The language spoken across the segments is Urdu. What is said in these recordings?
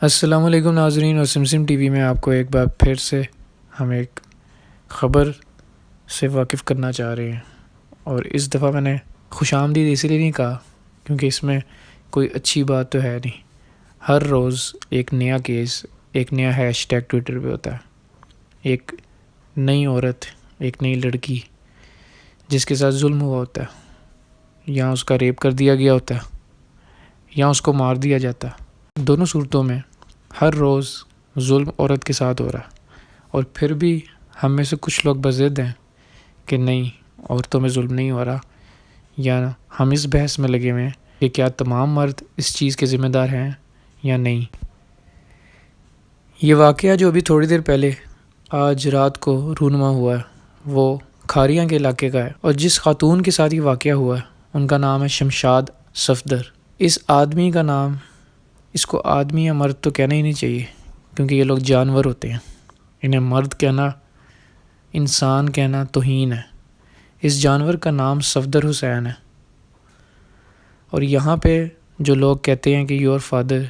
السلام علیکم ناظرین، اور سمسم ٹی وی میں آپ کو ایک بار پھر سے ہم ایک خبر سے واقف کرنا چاہ رہے ہیں۔ اور اس دفعہ میں نے خوش آمدید اس لیے نہیں کہا کیونکہ اس میں کوئی اچھی بات تو ہے نہیں۔ ہر روز ایک نیا کیس، ایک نیا ہیش ٹیگ ٹویٹر پہ ہوتا ہے۔ ایک نئی عورت، ایک نئی لڑکی جس کے ساتھ ظلم ہوا ہوتا ہے، یا اس کا ریپ کر دیا گیا ہوتا ہے، یا اس کو مار دیا جاتا ہے۔ دونوں صورتوں میں ہر روز ظلم عورت کے ساتھ ہو رہا ہے، اور پھر بھی ہم میں سے کچھ لوگ بضد ہیں کہ نہیں، عورتوں میں ظلم نہیں ہو رہا، یا ہم اس بحث میں لگے ہوئے ہیں کہ کیا تمام مرد اس چیز کے ذمہ دار ہیں یا نہیں۔ یہ واقعہ جو ابھی تھوڑی دیر پہلے آج رات کو رونما ہوا ہے وہ کھاریاں کے علاقے کا ہے، اور جس خاتون کے ساتھ یہ واقعہ ہوا ہے ان کا نام ہے شمشاد صفدر۔ اس آدمی کا نام، اس کو آدمی یا مرد تو کہنا ہی نہیں چاہیے کیونکہ یہ لوگ جانور ہوتے ہیں، انہیں مرد کہنا، انسان کہنا توہین ہے۔ اس جانور کا نام صفدر حسین ہے، اور یہاں پہ جو لوگ کہتے ہیں کہ یور فادر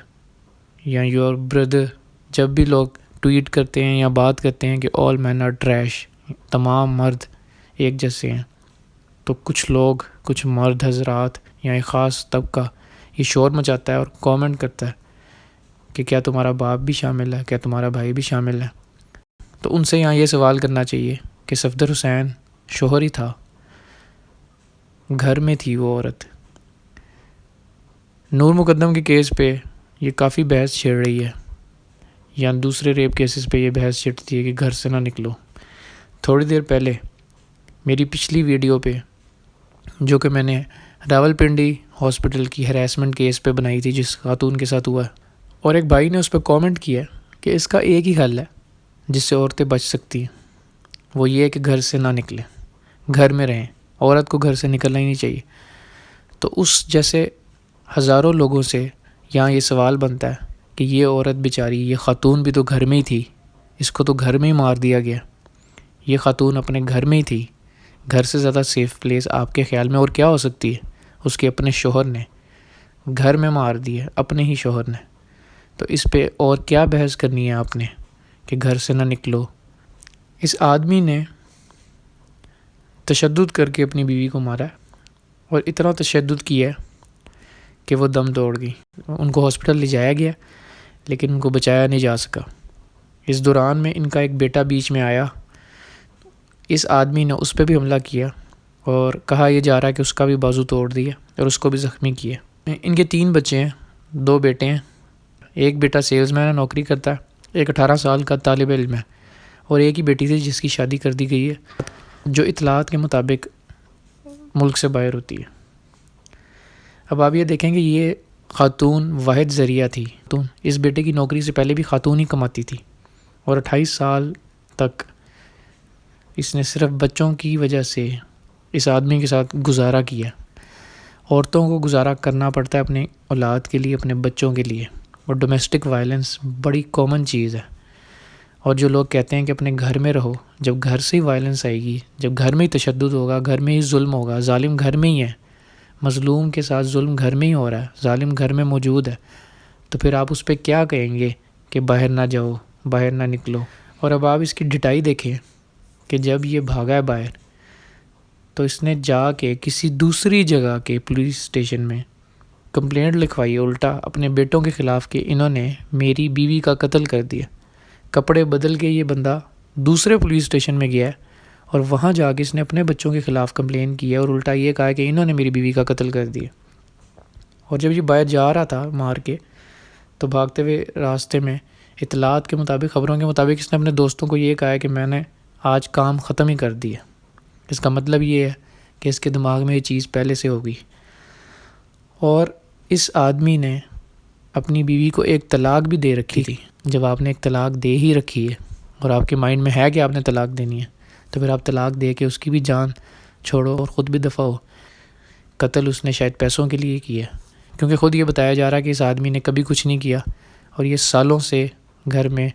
یا یور بردر، جب بھی لوگ ٹویٹ کرتے ہیں یا بات کرتے ہیں کہ آل مین آر ٹریش، تمام مرد ایک جیسے ہیں، تو کچھ لوگ، کچھ مرد حضرات یا ایک خاص طبقہ یہ شور مچاتا ہے اور کامنٹ کرتا ہے کہ کیا تمہارا باپ بھی شامل ہے، کیا تمہارا بھائی بھی شامل ہے۔ تو ان سے یہاں یہ سوال کرنا چاہیے کہ صفدر حسین شوہر ہی تھا، گھر میں تھی وہ عورت۔ نور مقدم کے کیس پہ یہ کافی بحث چھڑ رہی ہے، یا دوسرے ریپ کیسز پہ یہ بحث چھڑتی ہے کہ گھر سے نہ نکلو۔ تھوڑی دیر پہلے میری پچھلی ویڈیو پہ جو کہ میں نے راولپنڈی ہاسپٹل کی ہراسمنٹ کیس پہ بنائی تھی جس خاتون کے ساتھ ہوا ہے، اور ایک بھائی نے اس پہ کامنٹ کیا کہ اس کا ایک ہی حل ہے جس سے عورتیں بچ سکتی ہیں، وہ یہ ہے کہ گھر سے نہ نکلیں، گھر میں رہیں، عورت کو گھر سے نکلنا ہی نہیں چاہیے۔ تو اس جیسے ہزاروں لوگوں سے یہاں یہ سوال بنتا ہے کہ یہ عورت بیچاری، یہ خاتون بھی تو گھر میں ہی تھی، اس کو تو گھر میں ہی مار دیا گیا۔ یہ خاتون اپنے گھر میں ہی تھی، گھر سے زیادہ سیف پلیس آپ کے خیال میں اور کیا ہو سکتی ہے؟ اس کے اپنے شوہر نے گھر میں مار دیا، اپنے ہی شوہر نے۔ تو اس پہ اور کیا بحث کرنی ہے آپ نے کہ گھر سے نہ نکلو؟ اس آدمی نے تشدد کر کے اپنی بیوی کو مارا ہے، اور اتنا تشدد کیا ہے کہ وہ دم توڑ گئی۔ ان کو ہاسپٹل لے جایا گیا لیکن ان کو بچایا نہیں جا سکا۔ اس دوران میں ان کا ایک بیٹا بیچ میں آیا، اس آدمی نے اس پہ بھی حملہ کیا، اور کہا یہ جا رہا ہے کہ اس کا بھی بازو توڑ دیا اور اس کو بھی زخمی کیا۔ ان کے 3 بچے ہیں، 2 بیٹے ہیں، ایک بیٹا سیلز مین ہے، نوکری کرتا ہے، ایک 18 سال کا طالب علم ہے، اور ایک ہی بیٹی تھی جس کی شادی کر دی گئی ہے، جو اطلاعات کے مطابق ملک سے باہر ہوتی ہے۔ اب آپ یہ دیکھیں کہ یہ خاتون واحد ذریعہ تھی، تو اس بیٹے کی نوکری سے پہلے بھی خاتون ہی کماتی تھی، اور 28 سال تک اس نے صرف بچوں کی وجہ سے اس آدمی کے ساتھ گزارا کیا۔ عورتوں کو گزارا کرنا پڑتا ہے اپنے اولاد کے لیے، اپنے بچوں کے لیے، اور ڈومیسٹک وائلنس بڑی کامن چیز ہے۔ اور جو لوگ کہتے ہیں کہ اپنے گھر میں رہو، جب گھر سے ہی وائلنس آئے گی، جب گھر میں ہی تشدد ہوگا، گھر میں ہی ظلم ہوگا، ظالم گھر میں ہی ہے، مظلوم کے ساتھ ظلم گھر میں ہی ہو رہا ہے، ظالم گھر میں موجود ہے، تو پھر آپ اس پہ کیا کہیں گے کہ باہر نہ جاؤ، باہر نہ نکلو؟ اور اب آپ اس کی ڈٹائی دیکھیں کہ جب یہ بھاگا ہے باہر، تو اس نے جا کے کسی دوسری جگہ کے پولیس اسٹیشن میں کمپلینٹ لکھوائی ہے، الٹا اپنے بیٹوں کے خلاف کہ انہوں نے میری بیوی کا قتل کر دیا۔ کپڑے بدل کے یہ بندہ دوسرے پولیس اسٹیشن میں گیا ہے، اور وہاں جا کے اس نے اپنے بچوں کے خلاف کمپلین کی ہے، اور الٹا یہ کہا کہ انہوں نے میری بیوی کا قتل کر دیا۔ اور جب یہ باہر جا رہا تھا مار کے، تو بھاگتے ہوئے راستے میں اطلاعات کے مطابق، خبروں کے مطابق، اس نے اپنے دوستوں کو یہ کہا ہے کہ میں نے آج کام ختم ہی کر دیا۔ اس کا مطلب یہ ہے کہ اس کے دماغ میں یہ چیز پہلے سے ہوگی۔ اور اس آدمی نے اپنی بیوی کو ایک طلاق بھی دے رکھی تھی۔ جب آپ نے ایک طلاق دے ہی رکھی ہے اور آپ کے مائنڈ میں ہے کہ آپ نے طلاق دینی ہے، تو پھر آپ طلاق دے کے اس کی بھی جان چھوڑو اور خود بھی دفع ہو۔ قتل اس نے شاید پیسوں کے لیے کیا، کیونکہ خود یہ بتایا جا رہا ہے کہ اس آدمی نے کبھی کچھ نہیں کیا، اور یہ سالوں سے گھر میں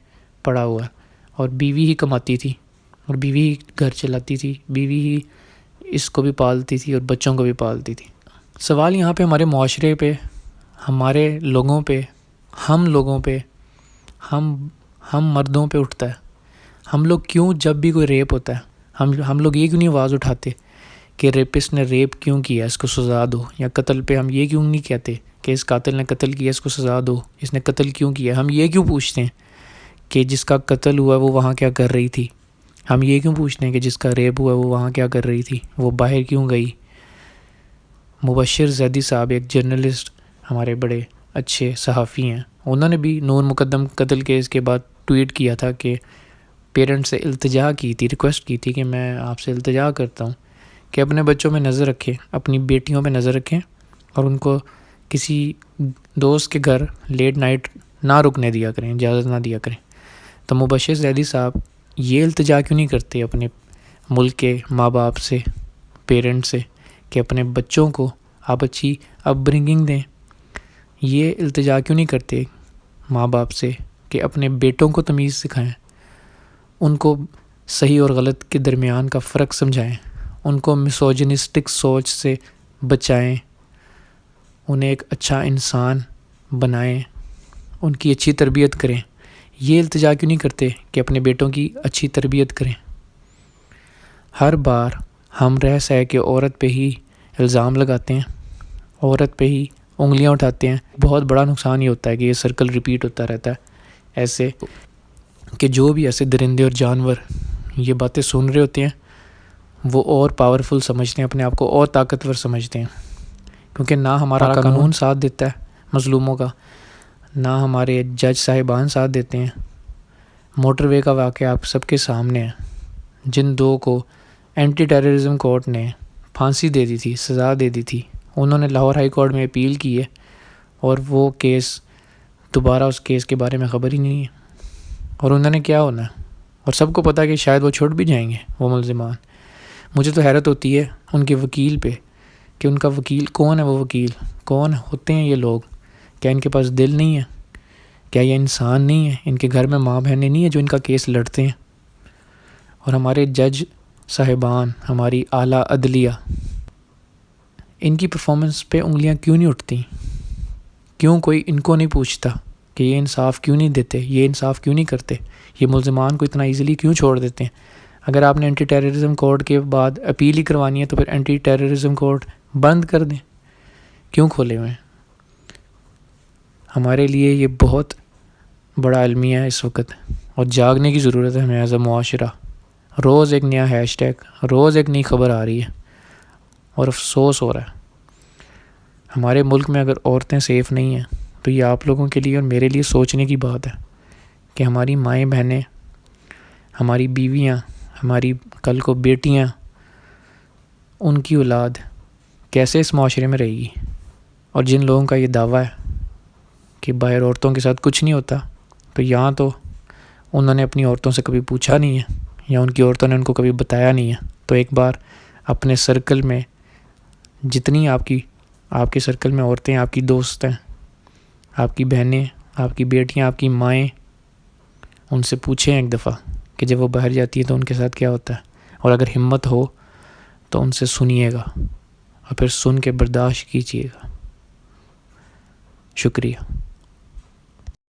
پڑا ہوا ہے، اور بیوی ہی کماتی تھی، اور بیوی ہی گھر چلاتی تھی، بیوی ہی اس کو بھی پالتی تھی اور بچوں کو بھی پالتی تھی۔ سوال یہاں پہ ہمارے معاشرے پہ، ہمارے لوگوں پہ، ہم لوگوں پہ ہم مردوں پہ اٹھتا ہے. ہم لوگ کیوں جب بھی کوئی ریپ ہوتا ہے ہم لوگ یہ کیوں نہیں آواز اٹھاتے کہ ریپسٹ نے ریپ کیوں کیا اس کو سزا دو, یا قتل پہ ہم یہ کیوں نہیں کہتے کہ اس قاتل نے قتل کیا اس کو سزا دو, اس نے قتل کیوں کیا. ہم یہ کیوں پوچھتے ہیں کہ جس کا قتل ہوا وہ وہاں کیا کر رہی تھی. ہم یہ کیوں پوچھتے ہیں کہ جس کا ریپ ہوا وہ وہاں کیا کر رہی تھی, وہ باہر کیوں گئی. مبشر زیدی صاحب ایک جرنلسٹ ہمارے بڑے اچھے صحافی ہیں, انہوں نے بھی نور مقدم قتل کیس کے بعد ٹویٹ کیا تھا کہ پیرنٹس سے التجا کی تھی, ریکویسٹ کی تھی کہ میں آپ سے التجا کرتا ہوں کہ اپنے بچوں میں نظر رکھیں, اپنی بیٹیوں پہ نظر رکھیں اور ان کو کسی دوست کے گھر لیٹ نائٹ نہ رکنے دیا کریں, اجازت نہ دیا کریں. تو مبشر زیدی صاحب یہ التجا کیوں نہیں کرتے اپنے ملک کے ماں باپ سے, پیرنٹ سے, کہ اپنے بچوں کو آپ اچھی اپ برنگنگ دیں. یہ التجا کیوں نہیں کرتے ماں باپ سے کہ اپنے بیٹوں کو تمیز سکھائیں, ان کو صحیح اور غلط کے درمیان کا فرق سمجھائیں, ان کو میسوجنسٹک سوچ سے بچائیں, انہیں ایک اچھا انسان بنائیں, ان کی اچھی تربیت کریں. یہ التجا کیوں نہیں کرتے کہ اپنے بیٹوں کی اچھی تربیت کریں. ہر بار ہم رہ سہ کے عورت پہ ہی الزام لگاتے ہیں, عورت پہ ہی انگلیاں اٹھاتے ہیں. بہت بڑا نقصان یہ ہوتا ہے کہ یہ سرکل ریپیٹ ہوتا رہتا ہے ایسے کہ جو بھی ایسے درندے اور جانور یہ باتیں سن رہے ہوتے ہیں وہ اور پاورفل سمجھتے ہیں, اپنے آپ کو اور طاقتور سمجھتے ہیں, کیونکہ نہ ہمارا قانون ساتھ دیتا ہے مظلوموں کا, نہ ہمارے جج صاحبان ساتھ دیتے ہیں. موٹر وے کا واقعہ آپ سب کے سامنے ہے, جن دو کو اینٹی ٹیررزم کورٹ نے پھانسی دے دی تھی, سزا دے دی تھی, انہوں نے لاہور ہائی کورٹ میں اپیل کی ہے اور وہ کیس دوبارہ اس کیس کے بارے میں خبر ہی نہیں ہے. اور انہوں نے کیا ہونا ہے, اور سب کو پتہ کہ شاید وہ چھوٹ بھی جائیں گے وہ ملزمان. مجھے تو حیرت ہوتی ہے ان کے وکیل پہ کہ ان کا وکیل کون ہے, وہ وکیل کون ہوتے ہیں یہ لوگ. کیا ان کے پاس دل نہیں ہے, کیا یہ انسان نہیں ہے, ان کے گھر میں ماں بہنیں نہیں ہیں جو ان کا کیس لڑتے ہیں. اور ہمارے جج صاحبان, ہماری اعلیٰ عدلیہ, ان کی پرفارمنس پہ انگلیاں کیوں نہیں اٹھتی, کیوں کوئی ان کو نہیں پوچھتا کہ یہ انصاف کیوں نہیں دیتے, یہ انصاف کیوں نہیں کرتے, یہ ملزمان کو اتنا ایزیلی کیوں چھوڑ دیتے ہیں. اگر آپ نے اینٹی ٹیررزم کورٹ کے بعد اپیل ہی کروانی ہے تو پھر اینٹی ٹیررزم کورٹ بند کر دیں, کیوں کھولے ہوئے ہیں. ہمارے لیے یہ بہت بڑا المیہ ہے اس وقت, اور جاگنے کی ضرورت ہے ہمیں ایز اے معاشرہ. روز ایک نیا ہیش ٹیگ, روز ایک نئی خبر آ رہی ہے, اور افسوس ہو رہا ہے. ہمارے ملک میں اگر عورتیں سیف نہیں ہیں تو یہ آپ لوگوں کے لیے اور میرے لیے سوچنے کی بات ہے کہ ہماری مائیں بہنیں, ہماری بیویاں, ہماری کل کو بیٹیاں, ان کی اولاد کیسے اس معاشرے میں رہے گی. اور جن لوگوں کا یہ دعویٰ ہے کہ باہر عورتوں کے ساتھ کچھ نہیں ہوتا, تو یہاں تو انہوں نے اپنی عورتوں سے کبھی پوچھا نہیں ہے, یا ان کی عورتوں نے ان کو کبھی بتایا نہیں ہے. تو ایک بار اپنے سرکل میں جتنی آپ کے سرکل میں عورتیں, آپ کی دوست ہیں, آپ کی بہنیں, آپ کی بیٹیاں, آپ کی مائیں, ان سے پوچھیں ایک دفعہ کہ جب وہ باہر جاتی ہے تو ان کے ساتھ کیا ہوتا ہے. اور اگر ہمت ہو تو ان سے سنیے گا اور پھر سن کے برداشت کیجیے گا. شکریہ.